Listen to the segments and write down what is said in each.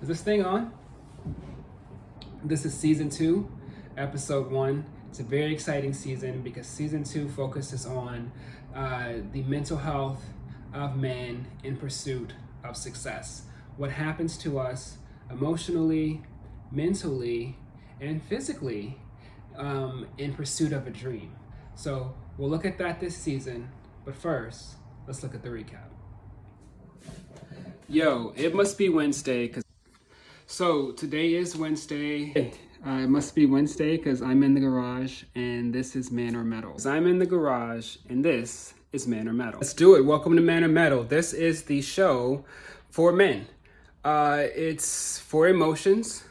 Is this thing on? This is season 2, episode 1. It's a very exciting season because season 2 focuses on the mental health of men in pursuit of success. What happens to us emotionally, mentally, and physically in pursuit of a dream. So we'll look at that this season, but first, let's look at the recap. Yo, it must be Wednesday. So today is Wednesday. It must be Wednesday because I'm in the garage and this is Man or Metal. I'm in the garage and this is Man or Metal. Let's do it. Welcome to Man or Metal. This is the show for men. It's for emotions.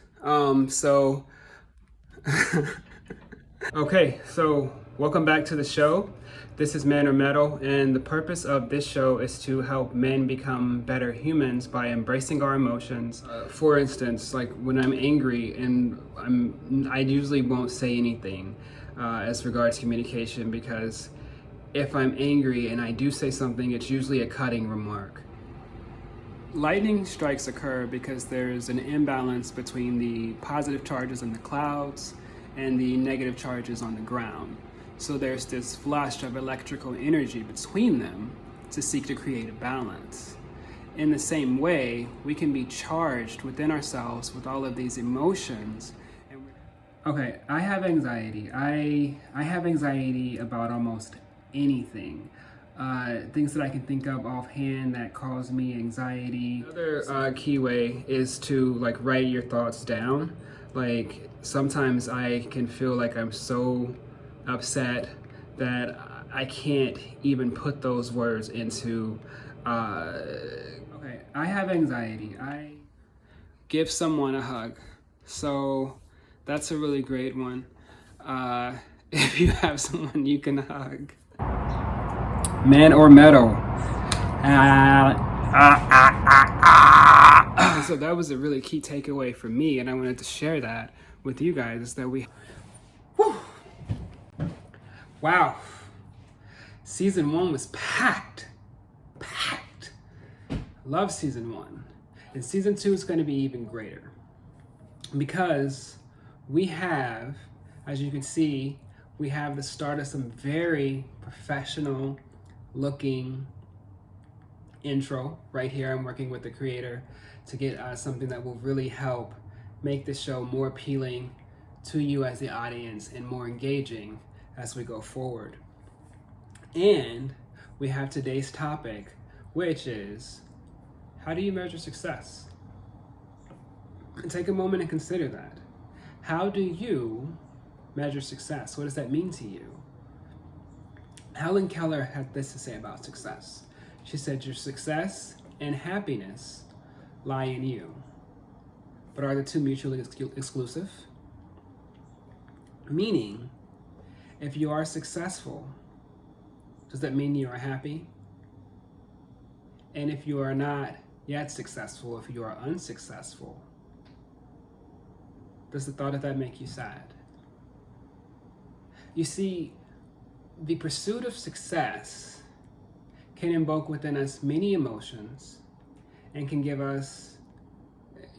Okay, so welcome back to the show. This is Man or Metal, and the purpose of this show is to help men become better humans by embracing our emotions. For instance, like when I'm angry and I usually won't say anything as regards communication, because if I'm angry and I do say something, it's usually a cutting remark. Lightning strikes occur because there's an imbalance between the positive charges in the clouds and the negative charges on the ground. So there's this flush of electrical energy between them to seek to create a balance. In the same way, we can be charged within ourselves with all of these emotions. Okay, I have anxiety. I have anxiety about almost anything. Things that I can think of offhand that cause me anxiety. Another key way is to write your thoughts down. Like sometimes I can feel like I'm so upset that I can't even put those words into okay, I have anxiety. I give someone a hug. So that's a really great one. If you have someone you can hug. Man or Metal. So that was a really key takeaway for me, and I wanted to share that with you guys, is that Whew. Wow. Season 1 was packed. Love season 1. And season 2 is going to be even greater. Because we have, as you can see, we have the start of some very professional looking intro right here. I'm working with the creator to get something that will really help make the show more appealing to you as the audience and more engaging as we go forward. And we have today's topic, which is, how do you measure success? And take a moment and consider that. How do you measure success? What does that mean to you? Helen Keller had this to say about success. She said, your success and happiness lie in you. But are the two mutually exclusive? Meaning, if you are successful, does that mean you are happy? And if you are not yet successful, if you are unsuccessful, does the thought of that make you sad? You see, the pursuit of success can invoke within us many emotions and can give us,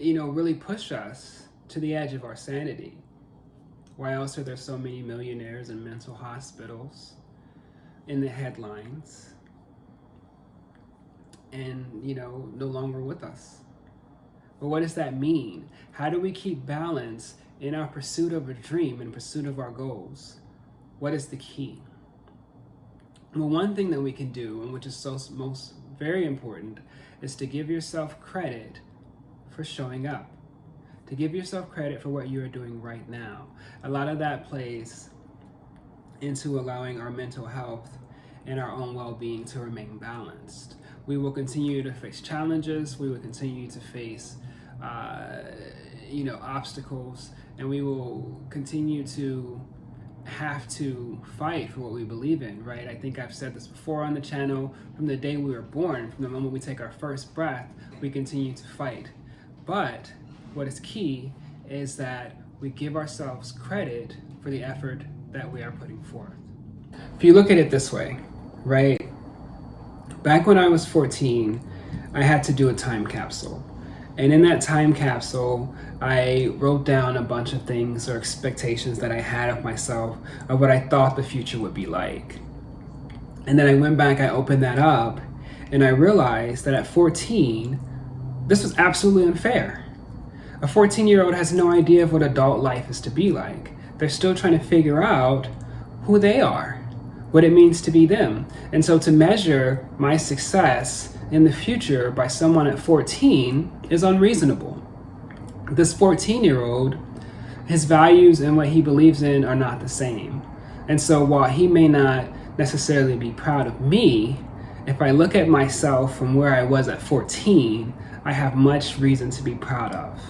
really push us to the edge of our sanity. Why else are there so many millionaires in mental hospitals in the headlines and, no longer with us? But what does that mean? How do we keep balance in our pursuit of a dream, in pursuit of our goals? What is the key? Well, one thing that we can do, and which is most very important, is to give yourself credit for showing up. To give yourself credit for what you are doing right now. A lot of that plays into allowing our mental health and our own well-being to remain balanced. We will continue to face challenges. We will continue to face, obstacles, and we will continue to have to fight for what we believe in, right? I think I've said this before on the channel. From the day we were born, from the moment we take our first breath, we continue to fight. But what is key is that we give ourselves credit for the effort that we are putting forth. If you look at it this way, right? Back when I was 14, I had to do a time capsule. And in that time capsule, I wrote down a bunch of things or expectations that I had of myself, of what I thought the future would be like. And then I went back, I opened that up, and I realized that at 14, this was absolutely unfair. A 14-year-old has no idea of what adult life is to be like. They're still trying to figure out who they are, what it means to be them. And so to measure my success in the future by someone at 14 is unreasonable. This 14-year-old, his values and what he believes in are not the same. And so while he may not necessarily be proud of me, if I look at myself from where I was at 14, I have much reason to be proud of.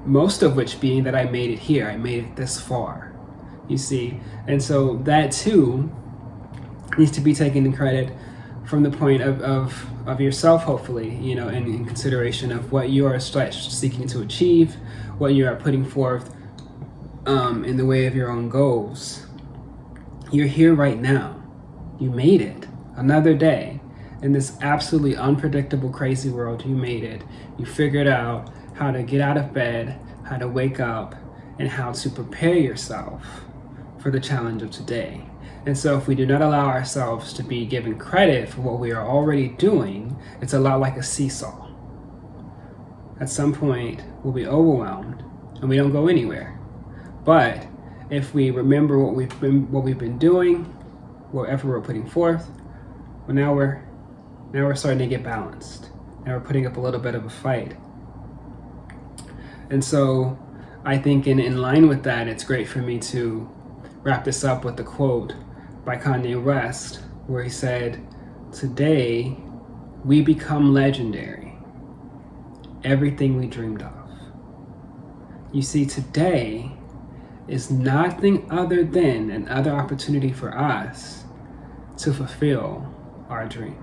Most of which being that I made it here, I made it this far, you see? And so that too needs to be taken in credit from the point of yourself, hopefully, in consideration of what you are seeking to achieve, what you are putting forth in the way of your own goals. You're here right now. You made it. Another day. In this absolutely unpredictable, crazy world, you made it. You figured out how to get out of bed, how to wake up, and how to prepare yourself for the challenge of today. And so if we do not allow ourselves to be given credit for what we are already doing, it's a lot like a seesaw. At some point, we'll be overwhelmed and we don't go anywhere. But if we remember what we've been doing, whatever we're putting forth, well, now we're starting to get balanced. Now we're putting up a little bit of a fight. And so I think in line with that, it's great for me to wrap this up with a quote by Kanye West, where he said, "Today, we become legendary. Everything we dreamed of." You see, today is nothing other than another opportunity for us to fulfill our dream.